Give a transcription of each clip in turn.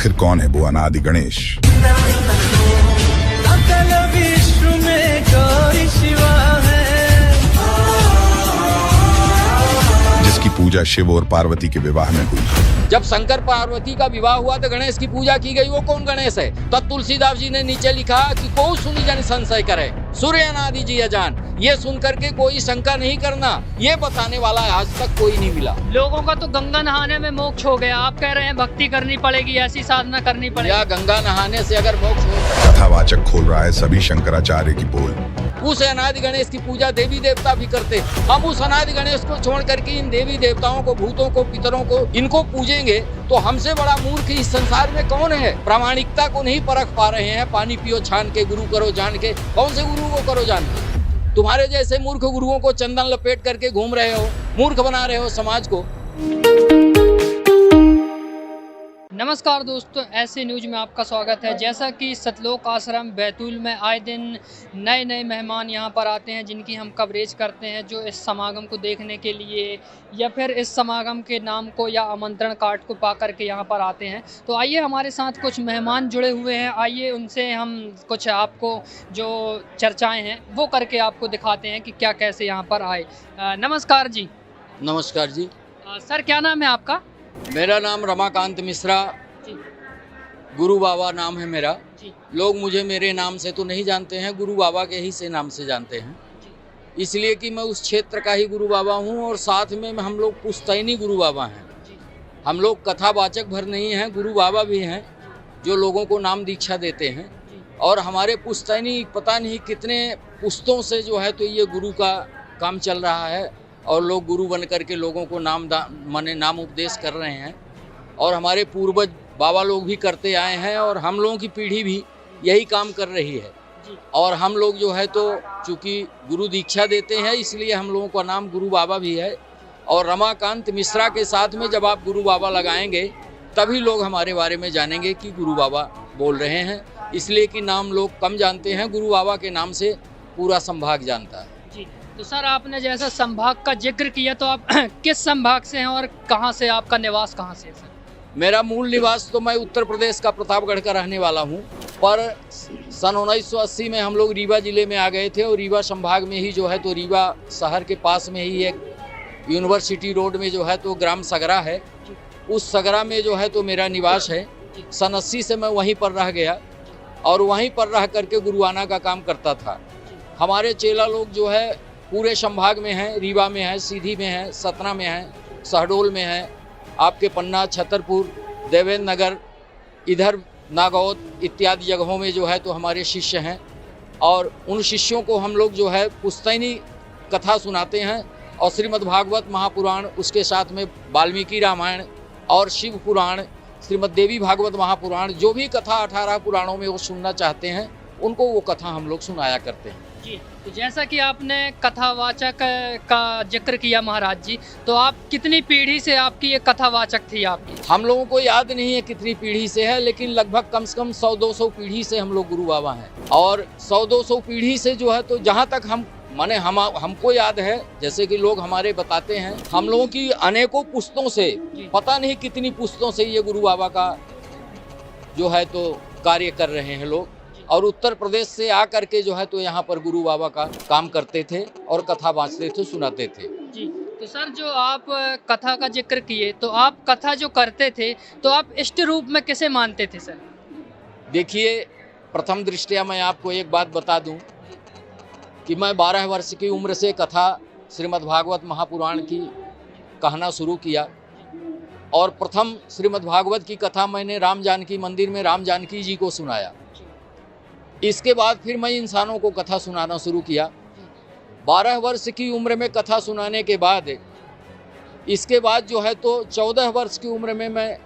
आखिर कौन है वो अनादि गणेश? विश्व में गौरी शिवा है, जिसकी पूजा शिव और पार्वती के विवाह में हुई। जब शंकर पार्वती का विवाह हुआ तो गणेश की पूजा की गई। वो कौन गणेश है? तब तुलसीदास जी ने नीचे लिखा कि को सुनी जन संशय करे, सूर्य अनादि जी अजान। ये सुन करके कोई शंका नहीं करना, ये बताने वाला आज तक कोई नहीं मिला। लोगों का तो गंगा नहाने में मोक्ष हो गया, आप कह रहे हैं भक्ति करनी पड़ेगी, ऐसी साधना करनी पड़ेगी। या गंगा नहाने से अगर मोक्ष हो? कथावाचक खोल रहा है सभी शंकराचार्य की पोल। उस अनादि गणेश की पूजा देवी देवता भी करते। हम उस अनादि गणेश को छोड़ करके इन देवी देवताओं को, भूतों को, पितरों को, इनको पूजेंगे तो हमसे बड़ा मूर्ख इस संसार में कौन है? प्रामाणिकता को नहीं परख पा रहे हैं। पानी पियो छान के, गुरु करो जान के। कौन से गुरु को करो जान के? तुम्हारे जैसे मूर्ख गुरुओं को चंदन लपेट करके घूम रहे हो, मूर्ख बना रहे हो समाज को। नमस्कार दोस्तों, ऐसे न्यूज में आपका स्वागत है। जैसा कि सतलोक आश्रम बैतूल में आए दिन नए मेहमान यहां पर आते हैं, जिनकी हम कवरेज करते हैं, जो इस समागम को देखने के लिए या फिर इस समागम के नाम को या आमंत्रण कार्ड को पा करके यहां पर आते हैं। तो आइए, हमारे साथ कुछ मेहमान जुड़े हुए हैं, आइए उनसे हम कुछ आपको जो चर्चाएँ हैं वो करके आपको दिखाते हैं कि क्या कैसे यहाँ पर आए। नमस्कार जी। नमस्कार जी। सर, क्या नाम है आपका? मेरा नाम रमाकांत मिश्रा, गुरु बाबा नाम है मेरा। लोग मुझे मेरे नाम से तो नहीं जानते हैं, गुरु बाबा के ही से नाम से जानते हैं, इसलिए कि मैं उस क्षेत्र का ही गुरु बाबा हूँ। और साथ में हम लोग पुश्तैनी गुरु बाबा हैं। हम लोग कथावाचक भर नहीं हैं, गुरु बाबा भी हैं जो लोगों को नाम दीक्षा देते हैं। और हमारे पुश्तैनी पता नहीं कितने पुश्तों से जो है तो ये गुरु का काम चल रहा है, और लोग गुरु बन करके लोगों को नाम उपदेश कर रहे हैं। और हमारे पूर्वज बाबा लोग भी करते आए हैं, और हम लोगों की पीढ़ी भी यही काम कर रही है। और हम लोग जो है तो चूँकि गुरु दीक्षा देते हैं, इसलिए हम लोगों का नाम गुरु बाबा भी है। और रमाकांत मिश्रा के साथ में जब आप गुरु बाबा लगाएंगे तभी लोग हमारे बारे में जानेंगे कि गुरु बाबा बोल रहे हैं, इसलिए कि नाम लोग कम जानते हैं। गुरु बाबा के नाम से पूरा संभाग जानता है। तो सर, आपने जैसा संभाग का जिक्र किया, तो आप किस संभाग से हैं और कहाँ से, आपका निवास कहाँ से है सर? मेरा मूल निवास तो मैं उत्तर प्रदेश का प्रतापगढ़ का रहने वाला हूँ, पर सन 1980 में हम लोग रीवा ज़िले में आ गए थे। और रीवा संभाग में ही जो है तो रीवा शहर के पास में ही एक यूनिवर्सिटी रोड में जो है तो ग्राम सगरा है। उस सगरा में जो है तो मेरा निवास है। सन 80 से मैं वहीं पर रह गया और वहीं पर रह करके गुरुआना का काम करता था। हमारे चेला लोग जो है पूरे संभाग में हैं, रीवा में है, सीधी में है, सतना में है, शहडोल में है, आपके पन्ना, छतरपुर, देवेंद्र नगर, इधर नागौद इत्यादि जगहों में जो है तो हमारे शिष्य हैं। और उन शिष्यों को हम लोग जो है पुश्तैनी कथा सुनाते हैं। और श्रीमद् भागवत महापुराण, उसके साथ में वाल्मीकि रामायण और शिव पुराण, श्रीमद् देवी भागवत महापुराण, जो भी कथा 18 पुराणों में वो सुनना चाहते हैं उनको वो कथा हम लोग सुनाया करते हैं। जी, तो जैसा कि आपने कथावाचक का जिक्र किया महाराज जी, तो आप कितनी पीढ़ी से आपकी ये कथावाचक थी आपकी? हम लोगों को याद नहीं है कितनी पीढ़ी से है, लेकिन लगभग कम से कम 100-200 पीढ़ी से हम लोग गुरु बाबा हैं। और 100-200 पीढ़ी से जो है तो जहाँ तक हमको याद है, जैसे कि लोग हमारे बताते हैं, हम लोगों की अनेकों पुश्तों से, पता नहीं कितनी पुश्तों से ये गुरु बाबा का जो है तो कार्य कर रहे हैं लोग। और उत्तर प्रदेश से आ करके जो है तो यहाँ पर गुरु बाबा का काम करते थे और कथा बाँचते थे, सुनाते थे। जी, तो सर, जो आप कथा का जिक्र किए, तो आप कथा जो करते थे तो आप इष्ट रूप में किसे मानते थे सर? देखिए, प्रथम दृष्टया मैं आपको एक बात बता दूं कि मैं 12 वर्ष की उम्र से कथा श्रीमद् भागवत महापुराण की कहना शुरू किया। और प्रथम श्रीमद् भागवत की कथा मैंने राम जानकी मंदिर में राम जानकी जी को सुनाया। इसके बाद फिर मैं इंसानों को कथा सुनाना शुरू किया। 12 वर्ष की उम्र में कथा सुनाने के बाद इसके बाद जो है तो 14 वर्ष की उम्र में मैं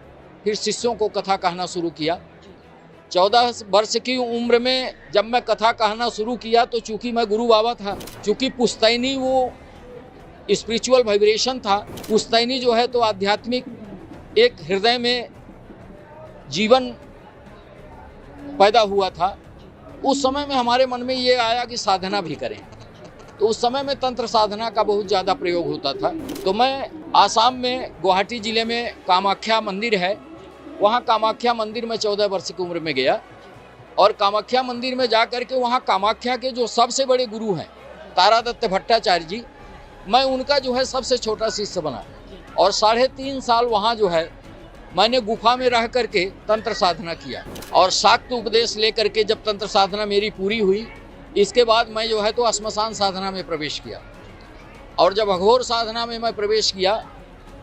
फिर शिष्यों को कथा कहना शुरू किया। 14 वर्ष की उम्र में जब मैं कथा कहना शुरू किया तो चूँकि मैं गुरु बाबा था, चूँकि पुश्तैनी वो स्पिरिचुअल वाइब्रेशन था, पुश्तैनी जो है तो आध्यात्मिक एक हृदय में जीवन पैदा हुआ था। उस समय में हमारे मन में ये आया कि साधना भी करें, तो उस समय में तंत्र साधना का बहुत ज़्यादा प्रयोग होता था। तो मैं आसाम में गुवाहाटी ज़िले में कामाख्या मंदिर है, वहाँ कामाख्या मंदिर में 14 वर्ष की उम्र में गया और कामाख्या मंदिर में जा कर के वहाँ कामाख्या के जो सबसे बड़े गुरु हैं तारादत्त भट्टाचार्य जी, मैं उनका जो है सबसे छोटा शिष्य बना और 3.5 साल वहाँ जो है मैंने गुफा में रह करके तंत्र साधना किया और शाक्त उपदेश लेकर के जब तंत्र साधना मेरी पूरी हुई, इसके बाद मैं जो है तो श्मशान साधना में प्रवेश किया और जब अघोर साधना में मैं प्रवेश किया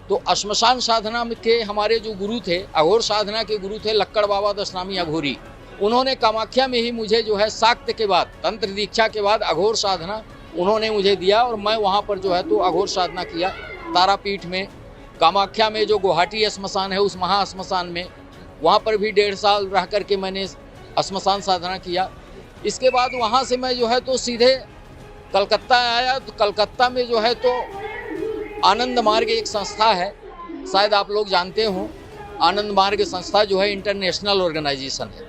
तो श्मशान साधना के हमारे जो गुरु थे, अघोर साधना के गुरु थे लक्कड़ बाबा दशनामी अघोरी, उन्होंने कामाख्या में ही मुझे जो है शाक्त के बाद तंत्र दीक्षा के बाद अघोर साधना उन्होंने मुझे दिया और मैं वहाँ पर जो है तो अघोर साधना किया तारापीठ में। कामाख्या में जो गुवाहाटी श्मशान है उस महा श्मशान में, वहाँ पर भी 1.5 साल रह करके मैंने श्मशान साधना किया। इसके बाद वहाँ से मैं जो है तो सीधे कलकत्ता आया। तो कलकत्ता में जो है तो आनंद मार्ग एक संस्था है, शायद आप लोग जानते हो। आनंद मार्ग संस्था जो है इंटरनेशनल ऑर्गेनाइजेशन है,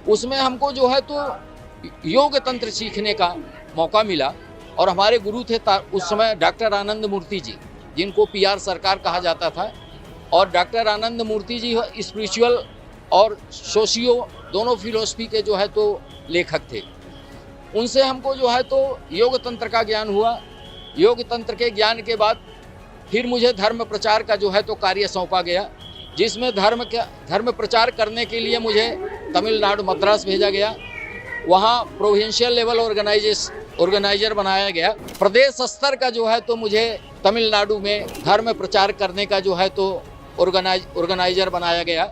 उसमें हमको जो है तो योग तंत्र सीखने का मौका मिला और हमारे गुरु थे उस समय डॉक्टर आनंद मूर्ति जी, जिनको PR सरकार कहा जाता था। और डॉक्टर आनंद मूर्ति जी स्पिरिचुअल और सोशियो दोनों फिलोसफी के जो है तो लेखक थे। उनसे हमको जो है तो योग तंत्र का ज्ञान हुआ। योग तंत्र के ज्ञान के बाद फिर मुझे धर्म प्रचार का जो है तो कार्य सौंपा गया, जिसमें धर्म प्रचार करने के लिए मुझे तमिलनाडु मद्रास भेजा गया। वहाँ प्रोविंशियल लेवल ऑर्गेनाइजर बनाया गया। प्रदेश स्तर का जो है तो मुझे तमिलनाडु में धर्म प्रचार करने का जो है तो ऑर्गेनाइजर बनाया गया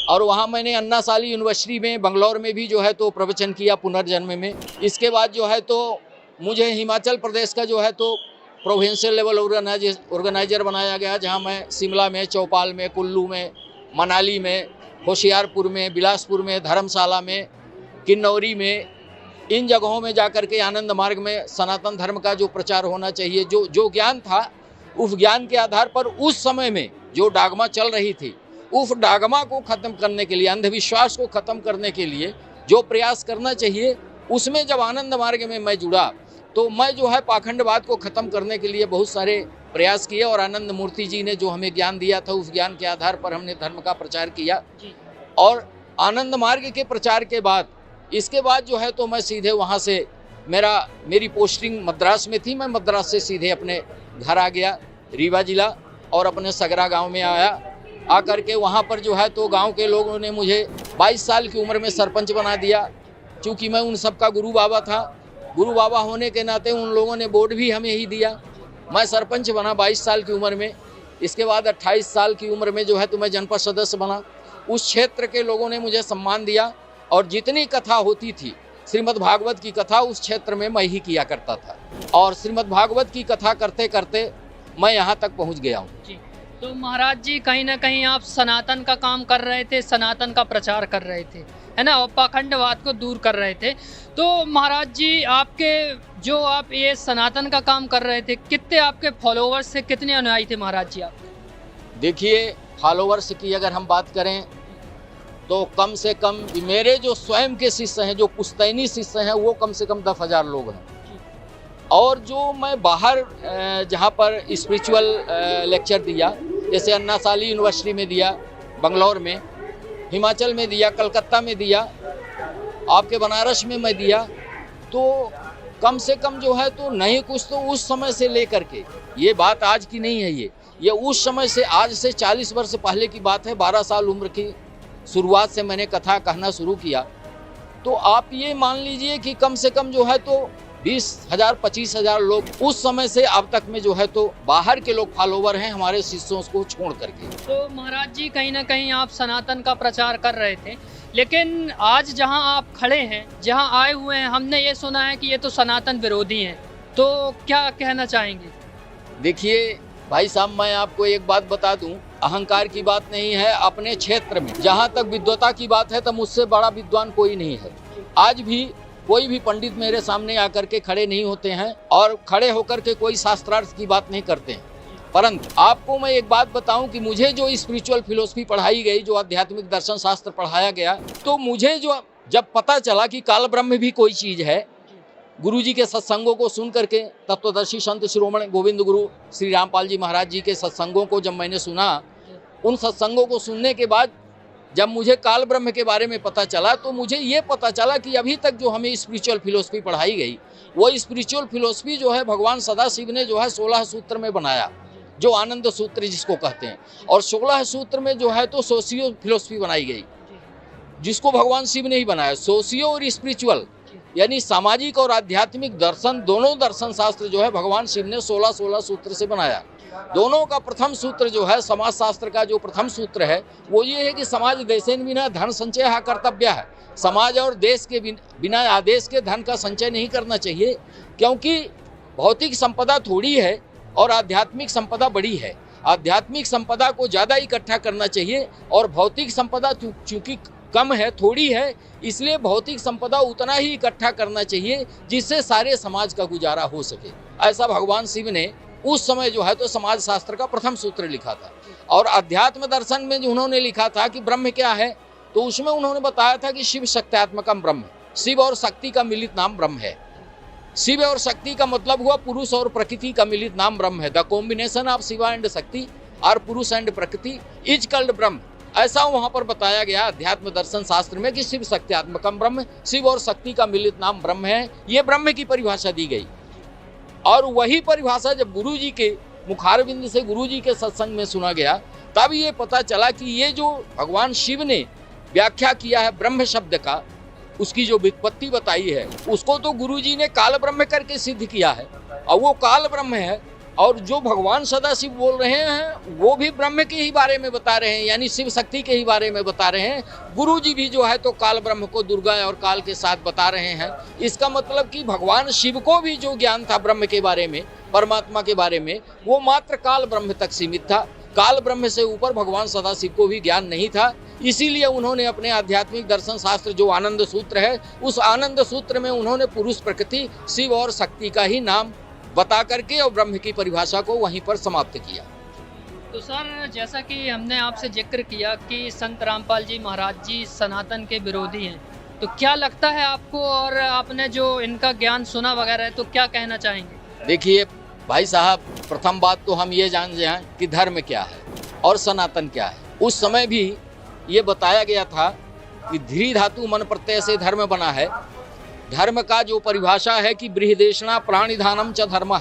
और वहाँ मैंने अन्ना साली यूनिवर्सिटी में बंगलौर में भी जो है तो प्रवचन किया पुनर्जन्म में। इसके बाद जो है तो मुझे हिमाचल प्रदेश का जो है तो प्रोविंशियल लेवल ऑर्गेनाइजर बनाया गया, जहाँ मैं शिमला में, चौपाल में, कुल्लू में, मनाली में, होशियारपुर में, बिलासपुर में, धर्मशाला में, किन्नौरी में, इन जगहों में जाकर के आनंद मार्ग में सनातन धर्म का जो प्रचार होना चाहिए, जो ज्ञान था, उस ज्ञान के आधार पर उस समय में जो डागमा चल रही थी, उस डागमा को ख़त्म करने के लिए, अंधविश्वास को ख़त्म करने के लिए जो प्रयास करना चाहिए, उसमें जब आनंद मार्ग में मैं जुड़ा तो मैं जो है पाखंडवाद को ख़त्म करने के लिए बहुत सारे प्रयास किए और आनंद मूर्ति जी ने जो हमें ज्ञान दिया था उस ज्ञान के आधार पर हमने धर्म का प्रचार किया। और आनंद मार्ग के प्रचार के बाद इसके बाद जो है तो मैं सीधे वहाँ से मेरी पोस्टिंग मद्रास में थी, मैं मद्रास से सीधे अपने घर आ गया रीवा जिला और अपने सगरा गांव में आया। आकर के वहाँ पर जो है तो गांव के लोगों ने मुझे 22 साल की उम्र में सरपंच बना दिया। चूँकि मैं उन सब का गुरु बाबा था, गुरु बाबा होने के नाते उन लोगों ने वोट भी हमें ही दिया। मैं सरपंच बना 22 साल की उम्र में। इसके बाद 28 साल की उम्र में जो है तो मैं जनपद सदस्य बना। उस क्षेत्र के लोगों ने मुझे सम्मान दिया और जितनी कथा होती थी श्रीमद् भागवत की कथा उस क्षेत्र में मैं ही किया करता था और श्रीमद् भागवत की कथा करते करते मैं यहाँ तक पहुँच गया हूँ। तो महाराज जी कहीं ना कहीं आप सनातन का काम कर रहे थे, सनातन का प्रचार कर रहे थे, है ना, और पाखंडवाद को दूर कर रहे थे। तो महाराज जी आपके जो आप ये सनातन का काम कर रहे थे, कितने आपके फॉलोवर्स से कितने अनुयायी थे महाराज जी आप? देखिए, फॉलोवर्स की अगर हम बात करें तो कम से कम मेरे जो स्वयं के शिष्य हैं, जो पुश्तैनी शिष्य हैं, वो कम से कम 10,000 लोग हैं। और जो मैं बाहर जहाँ पर स्पिरिचुअल लेक्चर दिया, जैसे अन्ना साली यूनिवर्सिटी में दिया, बंगलौर में, हिमाचल में दिया, कलकत्ता में दिया, आपके बनारस में मैं दिया, तो कम से कम जो है तो नहीं कुछ तो उस समय से लेकर के, ये बात आज की नहीं है, ये उस समय से, आज से 40 वर्ष पहले की बात है। 12 साल उम्र की शुरुआत से मैंने कथा कहना शुरू किया। तो आप ये मान लीजिए कि कम से कम जो है तो 20,000 25,000 लोग उस समय से अब तक में जो है तो बाहर के लोग फॉलोवर हैं हमारे शिष्यों को छोड़ करके। तो महाराज जी कहीं ना कहीं आप सनातन का प्रचार कर रहे थे, लेकिन आज जहां आप खड़े हैं, जहां आए हुए हैं, हमने ये सुना है कि ये तो सनातन विरोधी हैं, तो क्या कहना चाहेंगे? देखिए भाई साहब, मैं आपको एक बात बता दूं, अहंकार की बात नहीं है। अपने क्षेत्र में जहां तक विद्वता की बात है तो मुझसे बड़ा विद्वान कोई नहीं है। आज भी कोई भी पंडित मेरे सामने आकर के खड़े नहीं होते हैं और खड़े होकर के कोई शास्त्रार्थ की बात नहीं करते हैं। परंतु आपको मैं एक बात बताऊं कि मुझे जो स्पिरिचुअल फिलोसफी पढ़ाई गई, जो आध्यात्मिक दर्शन शास्त्र पढ़ाया गया, तो मुझे जो जब पता चला कि काल ब्रह्म भी कोई चीज़ है, गुरुजी के सत्संगों को सुन करके, तत्वदर्शी संत शिरोमणि गोविंद गुरु श्री रामपाल जी महाराज जी के सत्संगों को जब मैंने सुना, उन सत्संगों को सुनने के बाद जब मुझे काल ब्रह्म के बारे में पता चला तो मुझे ये पता चला कि अभी तक जो हमें स्पिरिचुअल फिलोसफी पढ़ाई गई वो स्पिरिचुअल फिलोसफी जो है भगवान सदाशिव ने जो है 16 सूत्र में बनाया, जो आनंद सूत्र जिसको कहते हैं, और 16 सूत्र में जो है तो सोशियो फिलोसफी बनाई गई जिसको भगवान शिव ने ही बनाया। सोशियो और स्पिरिचुअल यानी सामाजिक और आध्यात्मिक दर्शन, दोनों दर्शन शास्त्र जो है भगवान शिव ने 16 सूत्र से बनाया। दोनों का प्रथम सूत्र जो है समाज शास्त्र का जो प्रथम सूत्र है वो ये है कि समाज देशेन बिना धन संचय कर्तव्य है। समाज और देश के बिना आदेश के धन का संचय नहीं करना चाहिए, क्योंकि भौतिक संपदा थोड़ी है और आध्यात्मिक संपदा बड़ी है। आध्यात्मिक संपदा को ज़्यादा इकट्ठा करना चाहिए और भौतिक संपदा चूँकि कम है, थोड़ी है, इसलिए भौतिक संपदा उतना ही इकट्ठा करना चाहिए जिससे सारे समाज का गुजारा हो सके। ऐसा भगवान शिव ने उस समय जो है तो समाज शास्त्र का प्रथम सूत्र लिखा था। और अध्यात्म दर्शन में जो उन्होंने लिखा था कि ब्रह्म क्या है, तो उसमें उन्होंने बताया था कि शिव शक्त्यात्मकम ब्रह्म, शिव और शक्ति का मिलित नाम ब्रह्म है। शिव और शक्ति का मतलब हुआ पुरुष और प्रकृति का मिलित नाम ब्रह्म है। The combination of Shiva and शक्ति और पुरुष एंड प्रकृति इज कल्ड ब्रह्म। ऐसा वहाँ पर बताया गया अध्यात्म दर्शन शास्त्र में कि शिव शक्त्यात्मकम ब्रह्म, शिव और शक्ति का मिलित नाम ब्रह्म है। ये ब्रह्म की परिभाषा दी गई और वही परिभाषा जब गुरु जी के मुखारविंद से गुरु जी के सत्संग में सुना गया तब ये पता चला कि ये जो भगवान शिव ने व्याख्या किया है ब्रह्म शब्द का, उसकी जो व्युत्पत्ति बताई है उसको तो गुरु जी ने काल ब्रह्म करके सिद्ध किया है और वो काल ब्रह्म है। और जो भगवान सदाशिव बोल रहे हैं वो भी ब्रह्म के ही बारे में बता रहे हैं, यानी शिव शक्ति के ही बारे में बता रहे हैं। गुरु जी भी जो है तो काल ब्रह्म को दुर्गा और काल के साथ बता रहे हैं। इसका मतलब कि भगवान शिव को भी जो ज्ञान था ब्रह्म के बारे में, परमात्मा के बारे में, वो मात्र काल ब्रह्म तक सीमित था। काल ब्रह्म से ऊपर भगवान सदाशिव को भी ज्ञान नहीं था। इसीलिए उन्होंने अपने आध्यात्मिक दर्शन शास्त्र जो आनंद सूत्र है, उस आनंद सूत्र में उन्होंने पुरुष प्रकृति, शिव और शक्ति का ही नाम बता करके और ब्रह्म की परिभाषा को वहीं पर समाप्त किया। तो सर, जैसा कि हमने आपसे जिक्र किया कि संत रामपाल जी महाराज जी सनातन के विरोधी हैं, तो क्या लगता है आपको, और आपने जो इनका ज्ञान सुना वगैरह है, तो क्या कहना चाहेंगे? देखिए भाई साहब, प्रथम बात तो हम ये जान जाएं कि धर्म क्या है और सनातन क्या है। उस समय भी ये बताया गया था कि ध्री धातु मन प्रत्यय से धर्म बना है। धर्म का जो परिभाषा है कि बृहदेशना प्राणिधानम च धर्म,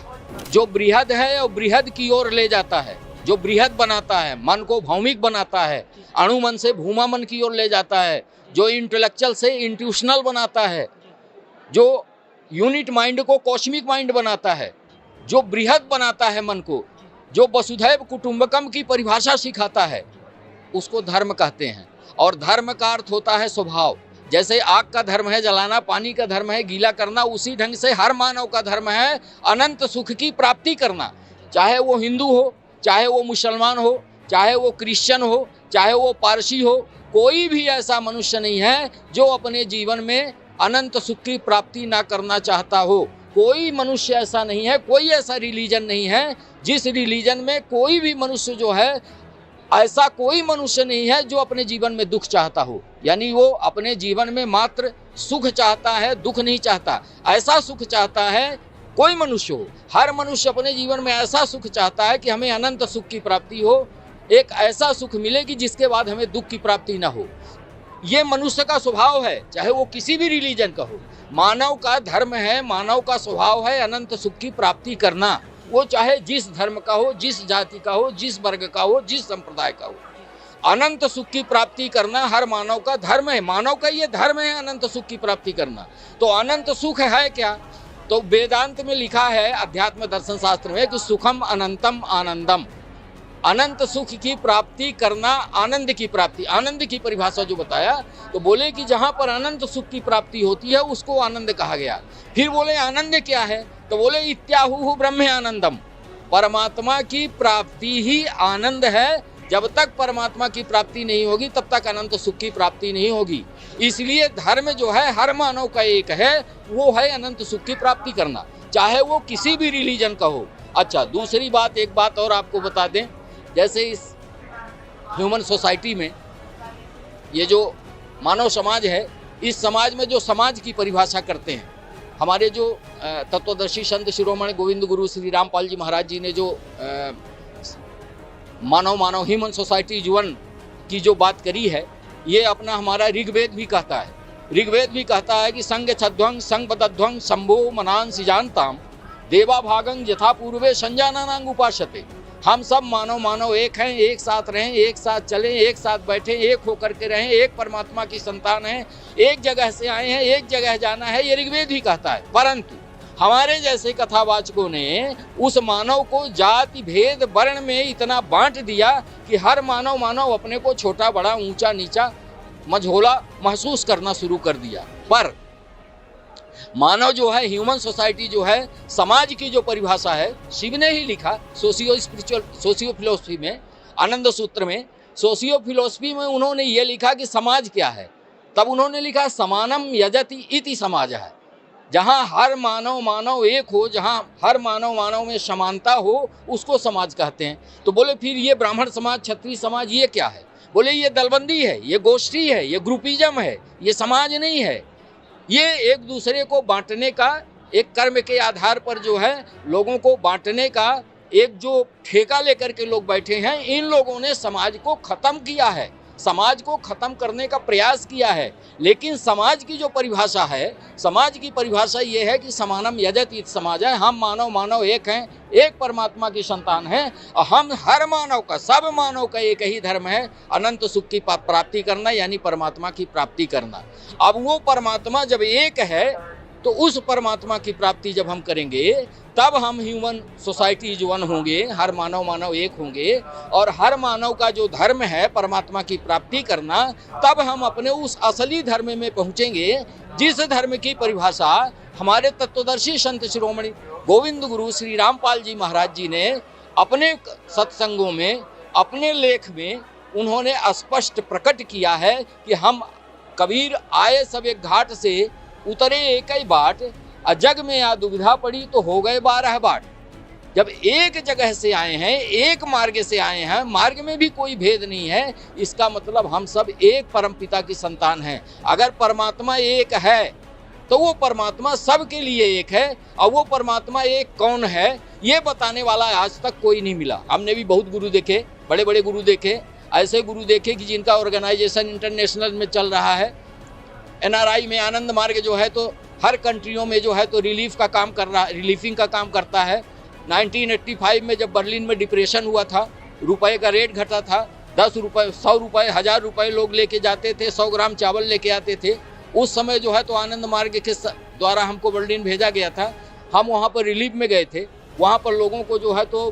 जो बृहद है और बृहद की ओर ले जाता है, जो बृहद बनाता है, मन को भौमिक बनाता है, अणु मन से भूमा मन की ओर ले जाता है, जो इंटेलेक्चुअल से इंट्यूशनल बनाता है, जो यूनिट माइंड को कॉस्मिक माइंड बनाता है, जो बृहद बनाता है मन को, जो वसुधैव कुटुंबकम की परिभाषा सिखाता है, उसको धर्म कहते हैं। और धर्म का अर्थ होता है स्वभाव। जैसे आग का धर्म है जलाना, पानी का धर्म है गीला करना, उसी ढंग से हर मानव का धर्म है अनंत सुख की प्राप्ति करना। चाहे वो हिंदू हो, चाहे वो मुसलमान हो, चाहे वो क्रिश्चियन हो, चाहे वो पारसी हो, कोई भी ऐसा मनुष्य नहीं है जो अपने जीवन में अनंत सुख की प्राप्ति ना करना चाहता हो। कोई मनुष्य ऐसा नहीं है, कोई ऐसा रिलीजन नहीं है जिस रिलीजन में कोई भी मनुष्य जो है, ऐसा कोई मनुष्य नहीं है जो अपने जीवन में दुख चाहता हो। यानी वो अपने जीवन में मात्र सुख चाहता है, दुख नहीं चाहता। ऐसा सुख चाहता है कोई मनुष्य हो, हर मनुष्य अपने जीवन में ऐसा सुख चाहता है कि हमें अनंत सुख की प्राप्ति हो, एक ऐसा सुख मिले कि जिसके बाद हमें दुख की प्राप्ति ना हो। ये मनुष्य का स्वभाव है, चाहे वो किसी भी रिलीजन का हो। मानव का धर्म है, मानव का स्वभाव है अनंत सुख की प्राप्ति करना। वो चाहे जिस धर्म का हो, जिस जाति का हो, जिस वर्ग का हो, जिस संप्रदाय का हो, अनंत सुख की प्राप्ति करना हर मानव का धर्म है। मानव का ये धर्म है अनंत सुख की प्राप्ति करना। तो अनंत सुख है क्या? तो वेदांत में लिखा है, अध्यात्म दर्शन शास्त्र में, कि सुखम अनंतम आनंदम। अनंत सुख की प्राप्ति करना, आनंद की प्राप्ति। आनंद की परिभाषा जो बताया, तो बोले कि जहाँ पर अनंत सुख की प्राप्ति होती है उसको आनंद कहा गया। फिर बोले आनंद क्या है? तो बोले इत्याहु ब्रह्म आनंदम। परमात्मा की प्राप्ति ही आनंद है। जब तक परमात्मा की प्राप्ति नहीं होगी तब तक अनंत सुख की प्राप्ति नहीं होगी। इसलिए धर्म जो है हर मानव का एक है, वो है अनंत सुख की प्राप्ति करना, चाहे वो किसी भी रिलीजन का हो। अच्छा, दूसरी बात, एक बात और आपको बता दें, जैसे इस ह्यूमन सोसाइटी में ये जो मानव समाज है, इस समाज में जो समाज की परिभाषा करते हैं हमारे जो तत्वदर्शी संत शिरोमणि गोविंद गुरु श्री रामपाल जी महाराज जी ने जो मानव ह्यूमन सोसाइटी जीवन की जो बात करी है, ये अपना हमारा ऋग्वेद भी कहता है। ऋग्वेद भी कहता है कि संग छध्वंग संग बदध्वंग शंभो मनान सिजानताम देवा भागंग यथा पूर्वे संजानानांग उपासते। हम सब मानव एक हैं, एक साथ रहें, एक साथ चलें, एक साथ बैठें, एक होकर के रहें, एक परमात्मा की संतान हैं, एक जगह से आए हैं, एक जगह जाना है, ये ऋग्वेद ही कहता है। परंतु हमारे जैसे कथावाचकों ने उस मानव को जाति भेद वर्ण में इतना बांट दिया कि हर मानव अपने को छोटा बड़ा ऊंचा नीचा मझोला महसूस करना शुरू कर दिया। पर मानव जो है, ह्यूमन सोसाइटी जो है, समाज की जो परिभाषा है, शिव ने ही लिखा सोशियो फिलोसफी में, आनंद सूत्र में, सोशियो फिलोसफी में उन्होंने ये लिखा कि समाज क्या है। तब उन्होंने लिखा समानम यजति इति समाज है। जहाँ हर मानव एक हो, जहाँ हर मानव में समानता हो, उसको समाज कहते हैं। तो बोले फिर ये ब्राह्मण समाज, क्षत्रिय समाज ये क्या है? बोले ये दलबंदी है, ये गोष्ठी है, ये ग्रुपिज्म है, ये समाज नहीं है। ये एक दूसरे को बांटने का, एक कर्म के आधार पर जो है लोगों को बांटने का एक जो ठेका लेकर के लोग बैठे हैं, इन लोगों ने समाज को खत्म किया है, समाज को खत्म करने का प्रयास किया है। लेकिन समाज की जो परिभाषा है, समाज की परिभाषा ये है कि समानम यजति इति समाज है। हम मानव एक हैं, एक परमात्मा की संतान हैं, और हम हर मानव का, सब मानव का एक ही धर्म है, अनंत सुख की प्राप्ति करना, यानी परमात्मा की प्राप्ति करना। अब वो परमात्मा जब एक है तो उस परमात्मा की प्राप्ति जब हम करेंगे तब हम ह्यूमन सोसाइटी जो वन होंगे, हर मानव एक होंगे, और हर मानव का जो धर्म है परमात्मा की प्राप्ति करना, तब हम अपने उस असली धर्म में पहुंचेंगे जिस धर्म की परिभाषा हमारे तत्वदर्शी संत शिरोमणि गोविंद गुरु श्री रामपाल जी महाराज जी ने अपने सत्संगों में, अपने लेख में उन्होंने स्पष्ट प्रकट किया है कि हम कबीर आए सब एक घाट से, उतरे एक ही बाट, जग में या दुविधा पड़ी तो हो गए 12 बाट। जब एक जगह से आए हैं, एक मार्ग से आए हैं, मार्ग में भी कोई भेद नहीं है, इसका मतलब हम सब एक परमपिता की संतान हैं। अगर परमात्मा एक है तो वो परमात्मा सबके लिए एक है, और वो परमात्मा एक कौन है ये बताने वाला आज तक कोई नहीं मिला। हमने भी बहुत गुरु देखे, बड़े बड़े गुरु देखे, ऐसे गुरु देखे कि जिनका ऑर्गेनाइजेशन इंटरनेशनल में चल रहा है। NRI में आनंद मार्ग जो है तो हर कंट्रियों में जो है तो रिलीफिंग का काम करता है। 1985 में जब बर्लिन में डिप्रेशन हुआ था, रुपए का रेट घटा था, 10 रुपये, 100 रुपये, 1000 रुपये लोग लेके जाते थे, 100 ग्राम चावल लेके आते थे। उस समय जो है तो आनंद मार्ग के द्वारा हमको बर्लिन भेजा गया था। हम वहाँ पर रिलीफ में गए थे, वहाँ पर लोगों को जो है तो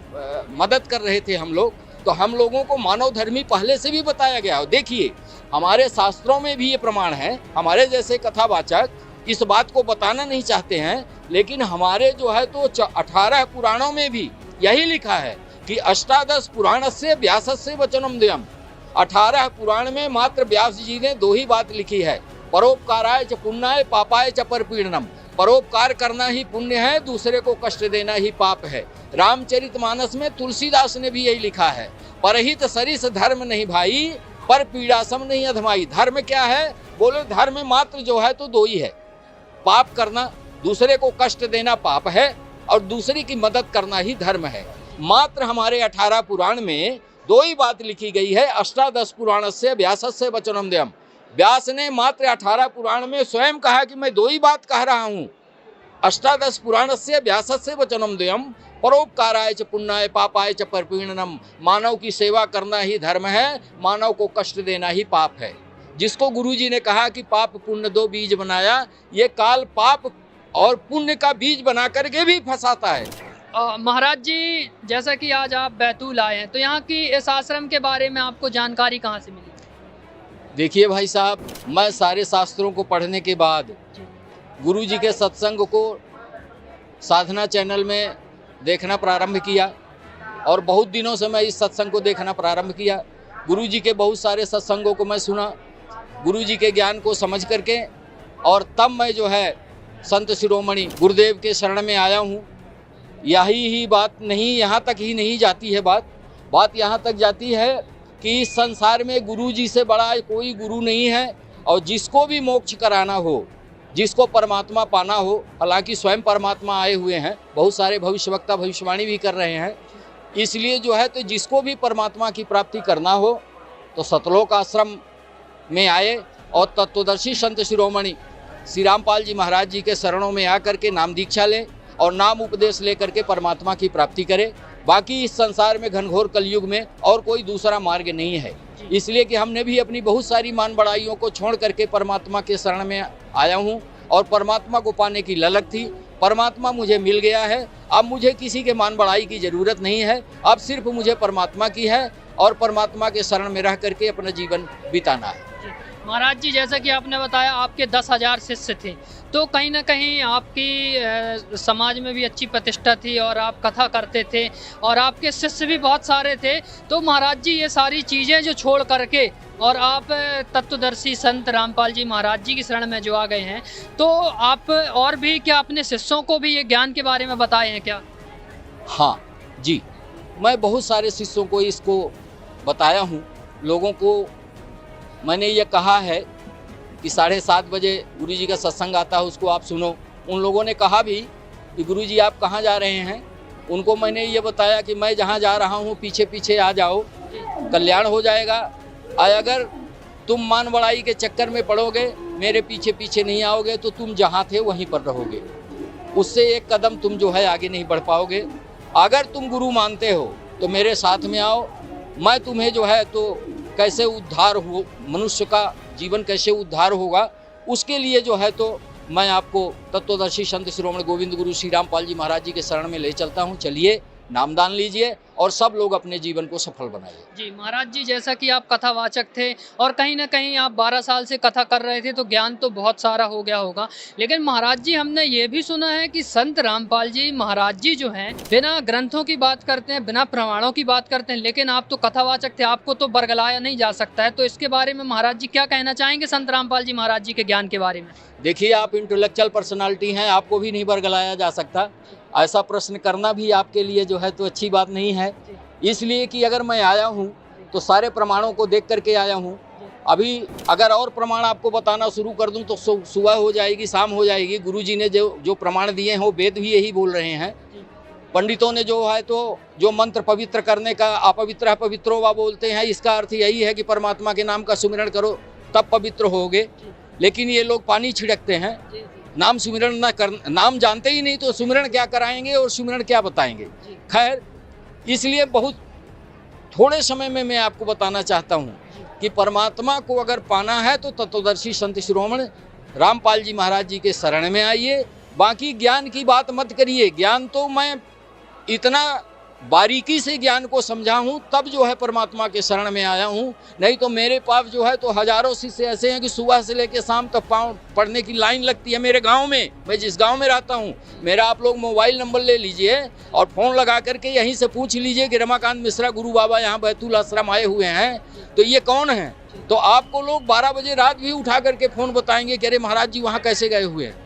मदद कर रहे थे हम लोग। तो हम लोगों को मानव धर्मी पहले से भी बताया गया है। देखिए हमारे शास्त्रों में भी ये प्रमाण है। हमारे जैसे कथावाचक इस बात को बताना नहीं चाहते हैं, लेकिन हमारे जो है तो 18 पुराणों में भी यही लिखा है कि अष्टादश पुराणस्य व्यासस्य वचनम द्वयम्। 18 पुराण में मात्र व्यास जी ने 2 ही बात लिखी है, परोपकाराय च पुण्याय पापाय च परपीड़नम। परोपकार करना ही पुण्य है, दूसरे को कष्ट देना ही पाप है। रामचरितमानस में तुलसीदास ने भी यही लिखा है, परहित सरिस धर्म नहीं भाई, पर पीड़ासम नहीं अधमाई। धर्म क्या है? बोले धर्म मात्र जो है तो 2 ही है, पाप करना, दूसरे को कष्ट देना पाप है, और दूसरे की मदद करना ही धर्म है। मात्र हमारे 18 पुराण में 2 ही बात लिखी गई है, अष्टादश पुराणस्य व्यासस्य वचनम द्वयम्। व्यास ने मात्र 18 पुराण में स्वयं कहा कि मैं 2 ही बात कह रहा हूँ, अष्टादश पुराणस्य व्यासस्य वचनम द्वयम्, परोपकाराय च पुण्याय पापाय च परपीड़नम। मानव की सेवा करना ही धर्म है, मानव को कष्ट देना ही पाप है। जिसको गुरुजी ने कहा कि पाप पुण्य 2 बीज बनाया, ये काल पाप और पुण्य का बीज बना करके भी फंसाता है। महाराज जी, जैसा कि आज आप बैतूल आए हैं, तो यहाँ की इस आश्रम के बारे में आपको जानकारी कहाँ से मिली? देखिए भाई साहब, मैं सारे शास्त्रों को पढ़ने के बाद गुरुजी के सत्संग को साधना चैनल में देखना प्रारंभ किया, और बहुत दिनों से मैं इस सत्संग को देखना प्रारंभ किया। गुरुजी के बहुत सारे सत्संगों को मैं सुना, गुरुजी के ज्ञान को समझ करके, और तब मैं जो है संत शिरोमणि गुरुदेव के शरण में आया हूँ। यही ही बात नहीं, यहाँ तक ही नहीं जाती है बात यहाँ तक जाती है कि इस संसार में गुरुजी से बड़ा कोई गुरु नहीं है, और जिसको भी मोक्ष कराना हो, जिसको परमात्मा पाना हो, हालांकि स्वयं परमात्मा आए हुए हैं, बहुत सारे भविष्यवक्ता भविष्यवाणी भी कर रहे हैं, इसलिए जो है तो जिसको भी परमात्मा की प्राप्ति करना हो तो सतलोक आश्रम में आए और तत्वदर्शी संत शिरोमणि श्री रामपाल जी महाराज जी के शरणों में आकर के नाम दीक्षा ले और नाम उपदेश लेकर के परमात्मा की प्राप्ति करे। बाकी इस संसार में घनघोर कलयुग में और कोई दूसरा मार्ग नहीं है, इसलिए कि हमने भी अपनी बहुत सारी मान बढ़ाइयों को छोड़ करके परमात्मा के शरण में आया हूँ और परमात्मा को पाने की ललक थी। परमात्मा मुझे मिल गया है, अब मुझे किसी के मान बढ़ाई की ज़रूरत नहीं है, अब सिर्फ मुझे परमात्मा की है और परमात्मा के शरण में रह करके अपना जीवन बिताना है। महाराज जी, जैसा कि आपने बताया आपके 10,000 शिष्य थे, तो कहीं ना कहीं आपकी समाज में भी अच्छी प्रतिष्ठा थी और आप कथा करते थे और आपके शिष्य भी बहुत सारे थे। तो महाराज जी ये सारी चीज़ें जो छोड़ करके और आप तत्वदर्शी संत रामपाल जी महाराज जी की शरण में जो आ गए हैं, तो आप और भी क्या अपने शिष्यों को भी ये ज्ञान के बारे में बताए हैं क्या? हाँ जी, मैं बहुत सारे शिष्यों को इसको बताया हूँ। लोगों को मैंने ये कहा है कि 7:30 बजे गुरुजी का सत्संग आता है, उसको आप सुनो। उन लोगों ने कहा भी कि गुरुजी आप कहाँ जा रहे हैं। उनको मैंने ये बताया कि मैं जहाँ जा रहा हूँ पीछे पीछे आ जाओ, कल्याण हो जाएगा। अगर तुम मान बढ़ाई के चक्कर में पड़ोगे, मेरे पीछे पीछे नहीं आओगे, तो तुम जहाँ थे वहीं पर रहोगे, उससे एक कदम तुम जो है आगे नहीं बढ़ पाओगे। अगर तुम गुरु मानते हो तो मेरे साथ में आओ, मैं तुम्हें जो है तो कैसे उद्धार हो, मनुष्य का जीवन कैसे उद्धार होगा, उसके लिए जो है तो मैं आपको तत्वदर्शी संत शिरोमणि गोविंद गुरु श्री रामपाल जी महाराज जी के शरण में ले चलता हूँ। चलिए, नामदान लीजिए और सब लोग अपने जीवन को सफल बनाइए। जी महाराज जी, जैसा कि आप कथावाचक थे और कहीं ना कहीं आप 12 साल से कथा कर रहे थे, तो ज्ञान तो बहुत सारा हो गया होगा। लेकिन महाराज जी, हमने ये भी सुना है कि संत रामपाल जी महाराज जी जो हैं बिना ग्रंथों की बात करते हैं, बिना प्रमाणों की बात करते हैं, लेकिन आप तो कथावाचक थे, आपको तो बरगलाया नहीं जा सकता है। तो इसके बारे में महाराज जी क्या कहना चाहेंगे संत रामपाल जी महाराज जी के ज्ञान के बारे में? देखिए, आप इंटेलेक्चुअल पर्सनालिटी हैं, आपको भी नहीं बरगलाया जा सकता। ऐसा प्रश्न करना भी आपके लिए जो है तो अच्छी बात नहीं है, इसलिए कि अगर मैं आया हूँ तो सारे प्रमाणों को देख करके आया हूँ। अभी अगर और प्रमाण आपको बताना शुरू कर दूं तो सुबह हो जाएगी, शाम हो जाएगी। गुरुजी ने जो प्रमाण दिए हैं वो वेद भी यही बोल रहे हैं। पंडितों ने जो है तो जो मंत्र पवित्र करने का अपवित्र पवित्रो वा बोलते हैं, इसका अर्थ यही है कि परमात्मा के नाम का सुमिरन करो तब पवित्र होगे। लेकिन ये लोग पानी छिड़कते हैं, नाम सुमिरन ना कर, नाम जानते ही नहीं तो सुमिरन क्या कराएंगे और सुमिरन क्या बताएंगे। खैर, इसलिए बहुत थोड़े समय में मैं आपको बताना चाहता हूँ कि परमात्मा को अगर पाना है तो तत्वदर्शी संत शिरोमणि रामपाल जी महाराज जी के शरण में आइए। बाकी ज्ञान की बात मत करिए। ज्ञान तो मैं इतना बारीकी से ज्ञान को समझा हूँ तब जो है परमात्मा के शरण में आया हूँ। नहीं तो मेरे पास जो है तो हजारों शिष्य ऐसे हैं कि सुबह से लेकर शाम तक पढ़ने की लाइन लगती है मेरे गांव में। मैं जिस गांव में रहता हूँ, मेरा आप लोग मोबाइल नंबर ले लीजिए और फ़ोन लगा करके यहीं से पूछ लीजिए कि रमाकांत मिश्रा गुरु बाबा यहाँ बैतूल आश्रम आए हुए हैं, तो ये कौन है। तो आपको लोग 12 बजे रात भी उठा करके फ़ोन बताएंगे कि अरे महाराज जी वहाँ कैसे गए हुए हैं।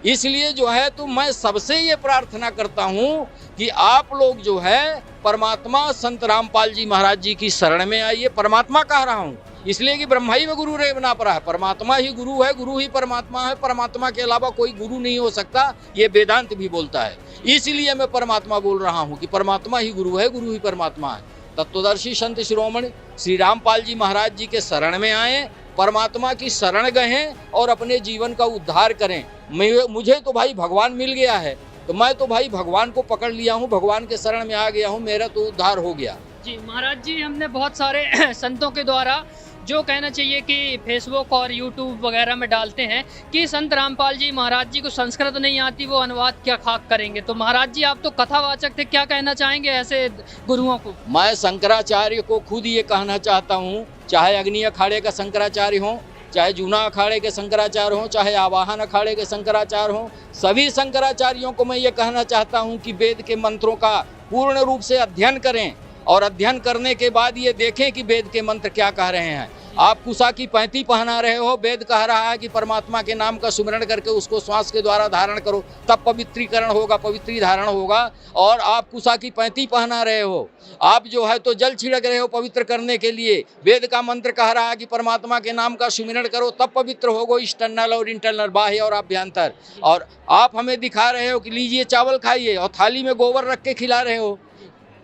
इसलिए जो है तो मैं सबसे ये प्रार्थना करता हूँ कि आप लोग जो है परमात्मा संत रामपाल जी महाराज जी की शरण में आइए। परमात्मा कह रहा हूँ इसलिए कि ब्रह्मा ही में गुरु रे बना पड़ा है। परमात्मा ही गुरु है, गुरु ही परमात्मा है, परमात्मा के अलावा कोई गुरु नहीं हो सकता, ये वेदांत भी बोलता है। इसलिए मैं परमात्मा बोल रहा हूँ कि परमात्मा ही गुरु है, गुरु ही परमात्मा है। तत्वदर्शी संत शिरोमणि श्री रामपाल जी महाराज जी के शरण में आए, परमात्मा की शरण गए और अपने जीवन का उद्धार करें। मुझे तो भाई भगवान मिल गया है, तो मैं तो भाई भगवान को पकड़ लिया हूँ, भगवान के शरण में आ गया हूँ, मेरा तो उद्धार हो गया। जी महाराज जी, हमने बहुत सारे संतों के द्वारा जो कहना चाहिए कि फेसबुक और यूट्यूब वगैरह में डालते हैं कि संत रामपाल जी महाराज जी को संस्कृत नहीं आती, वो अनुवाद क्या खाक करेंगे। तो महाराज जी, आप तो कथावाचक थे, क्या कहना चाहेंगे ऐसे गुरुओं को? मैं शंकराचार्य को खुद ये कहना चाहता हूँ, चाहे अग्नि अखाड़े का शंकराचार्य हो, चाहे जूना अखाड़े के शंकराचार्य हो, चाहे आवाहन अखाड़े के शंकराचार्य हो, सभी शंकराचार्यों को मैं ये कहना चाहता हूँ कि वेद के मंत्रों का पूर्ण रूप से अध्ययन करें और अध्ययन करने के बाद ये देखें कि वेद के मंत्र क्या कह रहे हैं। आप कुशा की पैंती पहना रहे हो, वेद कह रहा है कि परमात्मा के नाम का सुमिरन करके उसको श्वास के द्वारा धारण करो, तब पवित्रीकरण होगा, पवित्री धारण होगा। और आप कुशा की पैंती पहना रहे हो, आप जो है तो जल छिड़क रहे हो पवित्र करने के लिए। वेद का मंत्र कह रहा है कि परमात्मा के नाम का सुमिरन करो तब पवित्र होगो, एक्सटर्नल और इंटरनल, बाह्य और अभ्यंतर। और आप हमें दिखा रहे हो कि लीजिए चावल खाइए और थाली में गोबर रख के खिला रहे हो।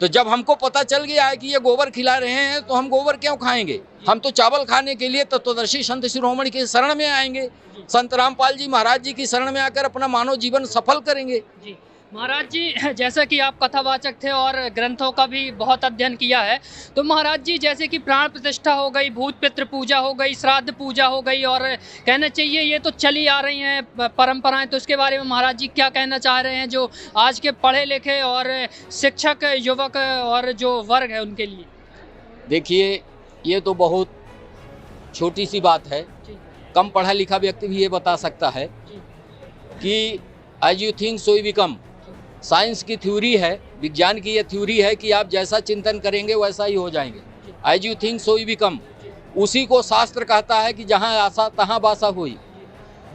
तो जब हमको पता चल गया है कि ये गोबर खिला रहे हैं तो हम गोबर क्यों खाएंगे? हम तो चावल खाने के लिए तत्वदर्शी संत शिरोमणि की शरण में आएंगे, संत रामपाल जी महाराज जी की शरण में आकर अपना मानव जीवन सफल करेंगे। जी महाराज जी, जैसा कि आप कथावाचक थे और ग्रंथों का भी बहुत अध्ययन किया है, तो महाराज जी जैसे कि प्राण प्रतिष्ठा हो गई, भूत पितृ पूजा हो गई, श्राद्ध पूजा हो गई, और कहना चाहिए ये तो चली आ रही हैं परंपराएं, तो इसके बारे में महाराज जी क्या कहना चाह रहे हैं जो आज के पढ़े लिखे और शिक्षक युवक और जो वर्ग है उनके लिए? देखिए, ये तो बहुत छोटी सी बात है, कम पढ़ा लिखा व्यक्ति भी ये बता सकता है कि as you think so you become. Science की थ्योरी है, विज्ञान की ये थ्योरी है कि आप जैसा चिंतन करेंगे वैसा ही हो जाएंगे। As you think so you become, उसी को शास्त्र कहता है कि जहाँ आशा तहाँ बासा हुई।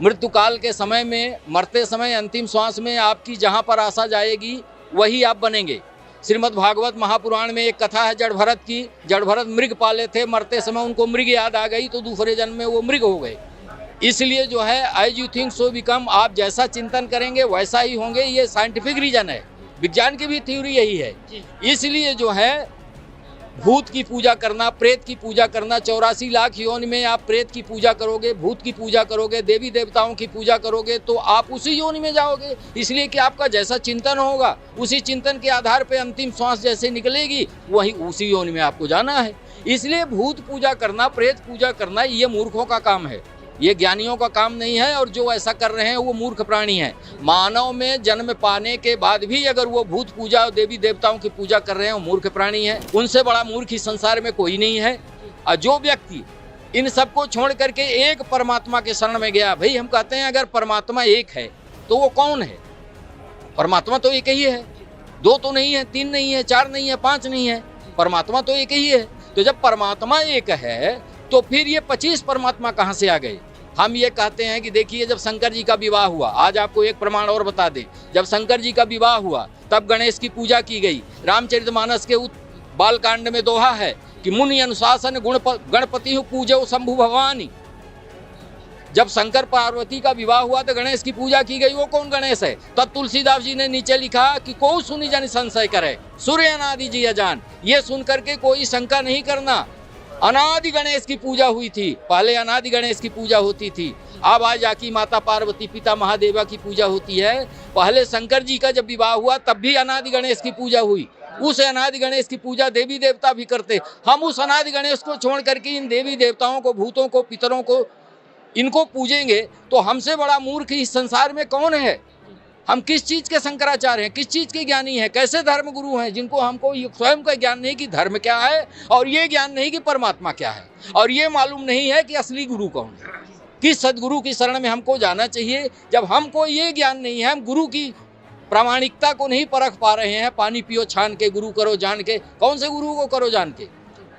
मृत्यु काल के समय में, मरते समय अंतिम श्वास में आपकी जहाँ पर आशा जाएगी वही आप बनेंगे। श्रीमद् भागवत महापुराण में एक कथा है जड़ भरत की। जड़ भरत मृग पाले थे, मरते समय उनको मृग याद आ गई तो दूसरे जन्म में वो मृग हो गए। इसलिए जो है as you think so become, आप जैसा चिंतन करेंगे वैसा ही होंगे। ये साइंटिफिक रीजन है, विज्ञान की भी थ्योरी यही है। इसलिए जो है भूत की पूजा करना, प्रेत की पूजा करना, 84 लाख योनि में आप प्रेत की पूजा करोगे, भूत की पूजा करोगे, देवी देवताओं की पूजा करोगे तो आप उसी योनि में जाओगे। इसलिए कि आपका जैसा चिंतन होगा उसी चिंतन के आधार पर अंतिम श्वास जैसे निकलेगी वही उसी योनि में आपको जाना है। इसलिए भूत पूजा करना, प्रेत पूजा करना ये मूर्खों का काम है, ये ज्ञानियों का काम नहीं है। और जो ऐसा कर रहे हैं वो मूर्ख प्राणी हैं। मानव में जन्म पाने के बाद भी अगर वो भूत पूजा और देवी देवताओं की पूजा कर रहे हैं वो मूर्ख प्राणी हैं। उनसे बड़ा मूर्ख इस संसार में कोई नहीं है। और जो व्यक्ति इन सबको छोड़ करके एक परमात्मा के शरण में गया, भाई हम कहते हैं अगर परमात्मा एक है तो वो कौन है? परमात्मा तो एक ही है, दो तो नहीं है, तीन नहीं है, चार नहीं है, पांच नहीं है, परमात्मा तो एक ही है। तो जब परमात्मा एक है तो फिर ये 25 परमात्मा कहाँ से आ गए? हम ये कहते हैं कि देखिए, जब शंकर जी का विवाह हुआ, आज आपको एक प्रमाण और बता दें, जब शंकर जी का विवाह हुआ तब गणेश की पूजा की गई। रामचरितमानस के बालकांड में दोहा है कि मुनि अनुशासन गणपति पूजो शंभु भवानी। जब शंकर पार्वती का विवाह हुआ तो गणेश की पूजा की गई। वो कौन गणेश है? तब तुलसीदास जी ने नीचे लिखा कि को सुनी जन संशय करे, सूर्य अनादि जी अजान। ये सुन करके कोई शंका नहीं करना, अनादि गणेश की पूजा हुई थी। पहले अनादि गणेश की पूजा होती थी, अब आज जाकी माता पार्वती पिता महादेवा की पूजा होती है। पहले शंकर जी का जब विवाह हुआ तब भी अनादि गणेश की पूजा हुई। उस अनादि गणेश की पूजा देवी देवता भी करते। हम उस अनादि गणेश को छोड़ करके इन देवी देवताओं को, भूतों को, पितरों को, इनको पूजेंगे तो हमसे बड़ा मूर्ख इस संसार में कौन है? हम किस चीज़ के शंकराचार्य हैं, किस चीज़ के ज्ञानी हैं, कैसे धर्म गुरु हैं जिनको हमको स्वयं का ज्ञान नहीं कि धर्म क्या है, और ये ज्ञान नहीं कि परमात्मा क्या है, और ये मालूम नहीं है कि असली गुरु कौन है, किस सदगुरु की शरण में हमको जाना चाहिए। जब हमको ये ज्ञान नहीं है, हम गुरु की प्रामाणिकता को नहीं परख पा रहे हैं। पानी पियो छान के, गुरु करो जान के। कौन से गुरु को करो जान के?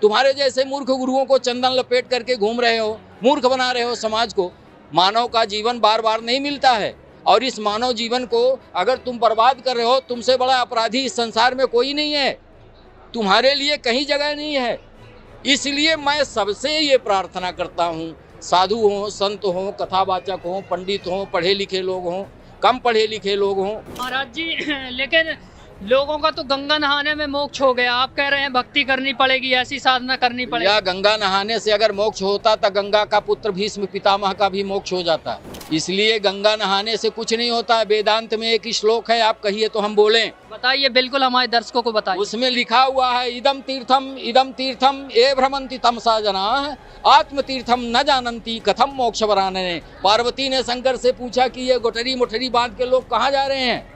तुम्हारे जैसे मूर्ख गुरुओं को चंदन लपेट करके घूम रहे हो, मूर्ख बना रहे हो समाज को। मानव का जीवन बार बार नहीं मिलता है, और इस मानव जीवन को अगर तुम बर्बाद कर रहे हो, तुमसे बड़ा अपराधी इस संसार में कोई नहीं है, तुम्हारे लिए कहीं जगह नहीं है। इसलिए मैं सबसे ये प्रार्थना करता हूँ, साधु हों, संत हों, कथावाचक हों, पंडित हों, पढ़े लिखे लोग हों, कम पढ़े लिखे लोग हों। महाराज जी, लेकिन लोगों का तो गंगा नहाने में मोक्ष हो गया, आप कह रहे हैं भक्ति करनी पड़ेगी, ऐसी साधना करनी पड़ेगी। या गंगा नहाने से अगर मोक्ष होता तो गंगा का पुत्र भीष्म पितामह का भी मोक्ष हो जाता। इसलिए गंगा नहाने से कुछ नहीं होता है। वेदांत में एक श्लोक है, आप कहिए तो हम बोलें। बताइए, बिल्कुल हमारे दर्शकों को बताइए। उसमें लिखा हुआ है, इदम तीर्थम ए भ्रमंति तमसा जना आत्म तीर्थम न जानंती कथम मोक्ष वरानने। पार्वती ने शंकर से पूछा कि ये गोटरी मोटरी बांध के लोग कहाँ जा रहे हैं?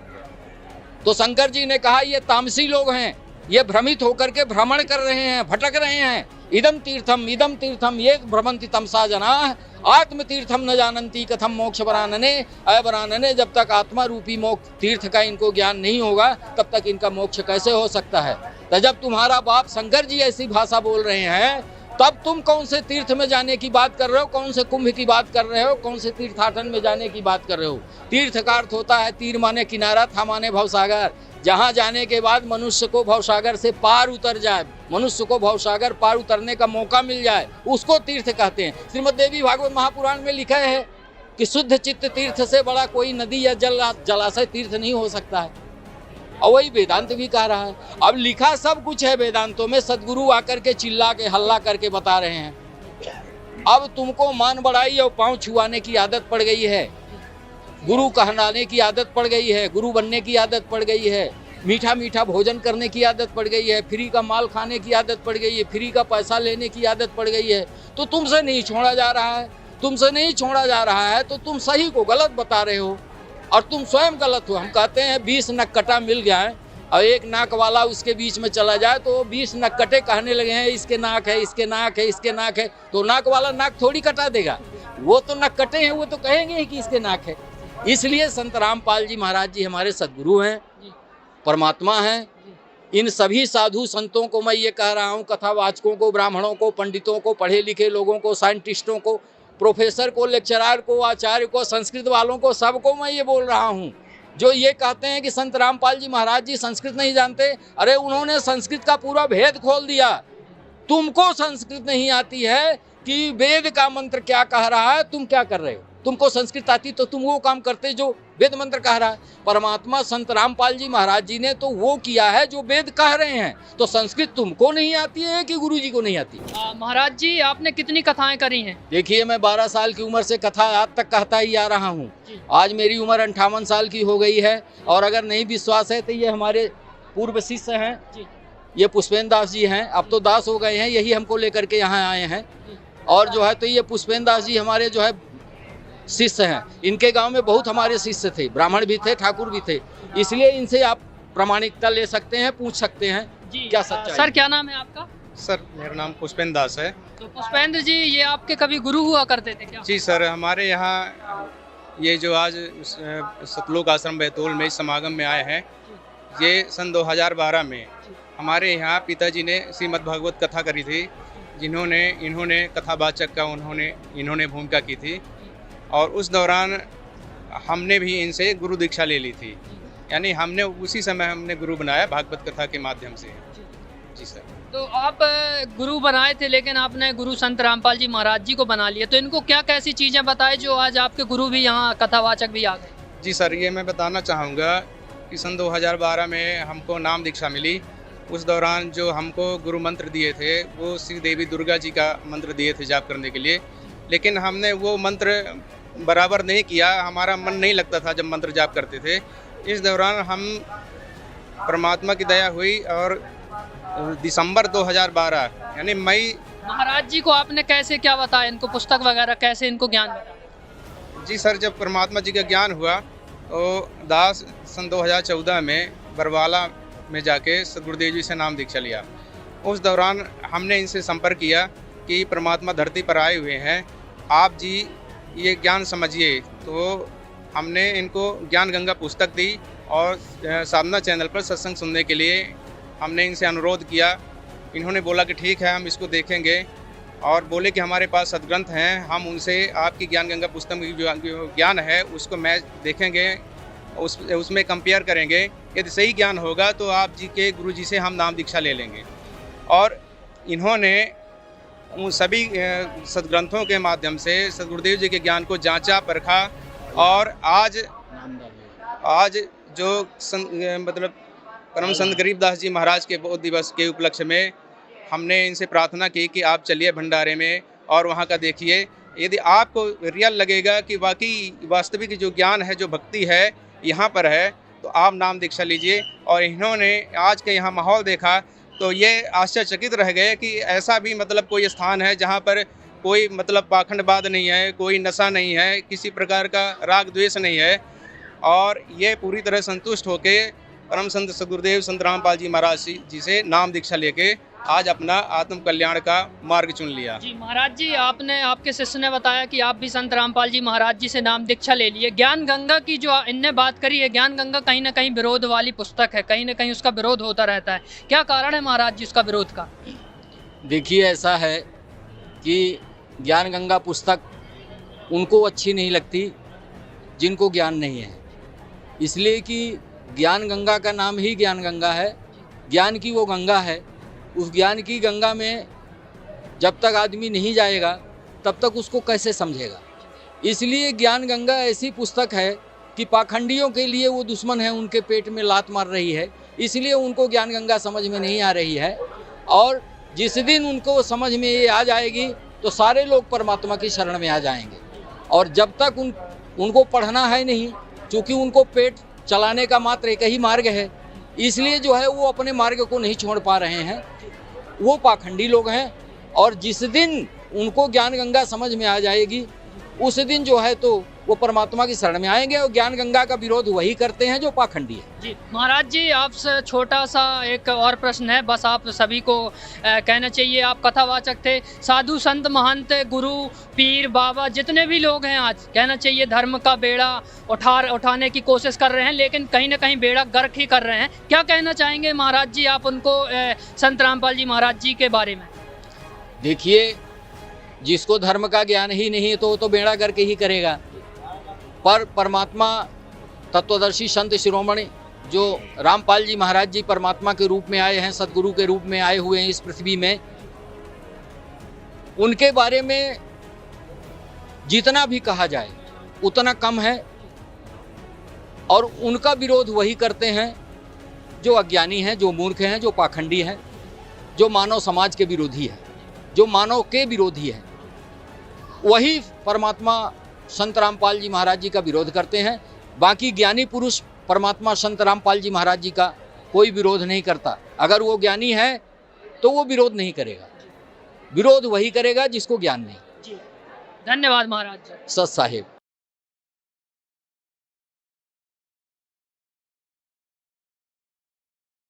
तो शंकर जी ने कहा ये तामसी लोग हैं, ये भ्रमित होकर के भ्रमण कर रहे हैं, भटक रहे हैं। इदम तीर्थम ये भ्रमंति तमसा जना आत्म तीर्थम न जानंती कथम मोक्ष वरानने। अय वरानने, जब तक आत्मा रूपी मोक्ष तीर्थ का इनको ज्ञान नहीं होगा तब तक इनका मोक्ष कैसे हो सकता है? तो जब तुम्हारा बाप शंकर जी ऐसी भाषा बोल रहे हैं तब तुम कौन से तीर्थ में जाने की बात कर रहे हो, कौन से कुंभ की बात कर रहे हो, कौन से तीर्थाटन में जाने की बात कर रहे हो? तीर्थ का अर्थ होता है तीर माने किनारा, था माने भवसागर। जहाँ जाने के बाद मनुष्य को भवसागर से पार उतर जाए, मनुष्य को भवसागर पार उतरने का मौका मिल जाए, उसको तीर्थ कहते हैं। श्रीमद् देवी भागवत महापुराण में लिखा है कि शुद्ध चित्त तीर्थ से बड़ा कोई नदी या जलाशय तीर्थ नहीं हो सकता है। और वही वेदांत भी कह रहा है। अब लिखा सब कुछ है वेदांतों में, सदगुरु आकर के चिल्ला के हल्ला करके बता रहे हैं। अब तुमको मान बढ़ाई और पांव छुआने की आदत पड़ गई है, गुरु कहलाने की आदत पड़ गई है, गुरु बनने की आदत पड़ गई है, मीठा मीठा भोजन करने की आदत पड़ गई है, फ्री का माल खाने की आदत पड़ गई है, फ्री का पैसा लेने की आदत पड़ गई है। तो तुमसे नहीं छोड़ा जा रहा है, तुमसे नहीं छोड़ा जा रहा है, तो तुम सही को गलत बता रहे हो और तुम स्वयं गलत हो। हम कहते हैं 20 नक्कटा मिल जाए और एक नाक वाला उसके बीच में चला जाए तो 20 नक्कटे कहने लगे हैं इसके नाक है, इसके नाक है, इसके नाक है, तो नाक वाला नाक थोड़ी कटा देगा। वो तो नक्कटे हैं, वो तो कहेंगे ही कि इसके नाक है। इसलिए संत रामपाल जी महाराज जी हमारे सदगुरु हैं, परमात्मा हैं। इन सभी साधु संतों को मैं ये कह रहा हूँ, कथावाचकों को, ब्राह्मणों को, पंडितों को, पढ़े लिखे लोगों को, साइंटिस्टों को, प्रोफेसर को, लेक्चरर को, आचार्य को, संस्कृत वालों को, सबको मैं ये बोल रहा हूँ जो ये कहते हैं कि संत रामपाल जी महाराज जी संस्कृत नहीं जानते। अरे उन्होंने संस्कृत का पूरा भेद खोल दिया। तुमको संस्कृत नहीं आती है कि वेद का मंत्र क्या कह रहा है, तुम क्या कर रहे हो। तुमको संस्कृत आती तो तुम वो काम करते जो वेद मंत्र कह रहा है। परमात्मा संत रामपाल जी महाराज जी ने तो वो किया है जो वेद कह रहे हैं। तो संस्कृत तुमको नहीं आती है कि गुरु जी को नहीं आती? महाराज जी आपने कितनी कथाएं करी हैं? देखिए मैं 12 साल की उम्र से कथा आज तक कहता ही आ रहा हूँ। आज मेरी उम्र 58 साल की हो गई है। और अगर नहीं विश्वास है तो ये हमारे पूर्व शिष्य हैं, ये पुष्पेंद्र दास जी हैं, अब तो दास हो गए हैं, यही हमको लेकर के यहाँ आए हैं। और जो है तो ये पुष्पेंद्र दास जी हमारे जो है शिष्य हैं। इनके गांव में बहुत हमारे शिष्य थे, ब्राह्मण भी थे, ठाकुर भी थे, इसलिए इनसे आप प्रामाणिकता ले सकते हैं, पूछ सकते हैं जी। क्या सच्चाई? सर क्या नाम है आपका? सर मेरा नाम पुष्पेंद्र दास है। तो पुष्पेंद्र जी ये आपके कभी गुरु हुआ करते थे क्या? जी सर, हमारे यहाँ ये जो आज सतलोक आश्रम बैतूल में इस समागम में आए हैं, ये सन 2012 में हमारे यहाँ पिताजी ने श्रीमद् भागवत कथा करी थी, इन्होंने कथावाचक का इन्होंने भूमिका की थी। और उस दौरान हमने भी इनसे गुरु दीक्षा ले ली थी, यानी हमने उसी समय हमने गुरु बनाया भागवत कथा के माध्यम से। जी सर। तो आप गुरु बनाए थे, लेकिन आपने गुरु संत रामपाल जी महाराज जी को बना लिया, तो इनको क्या कैसी चीज़ें बताए जो आज आपके गुरु भी यहाँ कथावाचक भी आ गए? जी सर, ये मैं बताना चाहूँगा कि सन 2012 में हमको नाम दीक्षा मिली। उस दौरान जो हमको गुरु मंत्र दिए थे वो श्री देवी दुर्गा जी का मंत्र दिए थे जाप करने के लिए, लेकिन हमने वो मंत्र बराबर नहीं किया, हमारा मन नहीं लगता था जब मंत्र जाप करते थे। इस दौरान हम परमात्मा की दया हुई और दिसंबर 2012 यानी मई। महाराज जी को आपने कैसे क्या बताया, इनको पुस्तक वगैरह कैसे इनको ज्ञान बताया? जी सर, जब परमात्मा जी का ज्ञान हुआ तो दास सन 2014 में बरवाला में जाके सदगुरुदेव जी से नाम दीक्षा लिया। उस दौरान हमने इनसे संपर्क किया कि परमात्मा धरती पर आए हुए हैं, आप जी ये ज्ञान समझिए। तो हमने इनको ज्ञान गंगा पुस्तक दी और साधना चैनल पर सत्संग सुनने के लिए हमने इनसे अनुरोध किया। इन्होंने बोला कि ठीक है हम इसको देखेंगे, और बोले कि हमारे पास सदग्रंथ हैं, हम उनसे आपकी ज्ञान गंगा पुस्तक में जो ज्ञान है उसको मैच देखेंगे, उसमें कंपेयर करेंगे। यदि सही ज्ञान होगा तो आप जी के गुरु जी से हम नाम दीक्षा ले लेंगे। और इन्होंने उन सभी सदग्रंथों के माध्यम से सदगुरुदेव जी के ज्ञान को जांचा परखा। और आज जो मतलब परम संत गरीबदास जी महाराज के बोध दिवस के उपलक्ष्य में हमने इनसे प्रार्थना की कि आप चलिए भंडारे में और वहाँ का देखिए। यदि आपको रियल लगेगा कि वाकई वास्तविक जो ज्ञान है, जो भक्ति है यहाँ पर है, तो आप नाम दीक्षा लीजिए। और इन्होंने आज के यहाँ माहौल देखा तो ये आश्चर्यचकित रह गए कि ऐसा भी मतलब कोई स्थान है जहाँ पर कोई मतलब पाखंडवाद नहीं है, कोई नशा नहीं है, किसी प्रकार का राग द्वेष नहीं है। और ये पूरी तरह संतुष्ट होके परम संत सदगुरुदेव संत रामपाल जी महाराज जी से नाम दीक्षा लेके आज अपना आत्म कल्याण का मार्ग चुन लिया। जी महाराज जी, आपने आपके शिष्य ने बताया कि आप भी संत रामपाल जी महाराज जी से नाम दीक्षा ले लिए। ज्ञान गंगा की जो इनने बात करी है, ज्ञान गंगा कहीं ना कहीं विरोध वाली पुस्तक है, कहीं ना कहीं उसका विरोध होता रहता है, क्या कारण है महाराज जी उसका विरोध का? देखिए ऐसा है कि ज्ञान गंगा पुस्तक उनको अच्छी नहीं लगती जिनको ज्ञान नहीं है, इसलिए कि ज्ञान गंगा का नाम ही ज्ञान गंगा है, ज्ञान की वो गंगा है। उस ज्ञान की गंगा में जब तक आदमी नहीं जाएगा तब तक उसको कैसे समझेगा। इसलिए ज्ञान गंगा ऐसी पुस्तक है कि पाखंडियों के लिए वो दुश्मन है, उनके पेट में लात मार रही है, इसलिए उनको ज्ञान गंगा समझ में नहीं आ रही है। और जिस दिन उनको समझ में ये आ जाएगी तो सारे लोग परमात्मा की शरण में आ जाएंगे। और जब तक उनको पढ़ना है नहीं, क्योंकि उनको पेट चलाने का मात्र एक ही मार्ग है, इसलिए जो है वो अपने मार्ग को नहीं छोड़ पा रहे हैं, वो पाखंडी लोग हैं। और जिस दिन उनको ज्ञान गंगा समझ में आ जाएगी उस दिन जो है तो वो परमात्मा की शरण में आएंगे। और ज्ञान गंगा का विरोध वही करते हैं जो पाखंडी है। जी महाराज जी, आपसे छोटा सा एक और प्रश्न है, बस आप सभी को कहना चाहिए, आप कथावाचक थे। साधु संत महंत गुरु पीर बाबा जितने भी लोग हैं, आज कहना चाहिए धर्म का बेड़ा उठाने की कोशिश कर रहे हैं, लेकिन कहीं ना कहीं बेड़ा गर्क ही कर रहे हैं। क्या कहना चाहेंगे महाराज जी आप उनको, संत रामपाल जी महाराज जी के बारे में? देखिए, जिसको धर्म का ज्ञान ही नहीं तो वो तो बेड़ा करके ही करेगा। पर परमात्मा तत्वदर्शी संत शिरोमणि जो रामपाल जी महाराज जी परमात्मा के रूप में आए हैं, सदगुरु के रूप में आए हुए हैं इस पृथ्वी में, उनके बारे में जितना भी कहा जाए उतना कम है। और उनका विरोध वही करते हैं जो अज्ञानी हैं, जो मूर्ख हैं, जो पाखंडी हैं, जो मानव समाज के विरोधी है, जो मानव के विरोधी है। वही परमात्मा संत रामपाल जी महाराज जी का विरोध करते हैं। बाकी ज्ञानी पुरुष परमात्मा संत रामपाल जी महाराज जी का कोई विरोध नहीं करता। अगर वो ज्ञानी है तो वो विरोध नहीं करेगा, विरोध वही करेगा जिसको ज्ञान नहीं। धन्यवाद महाराज जी। सत साहेब।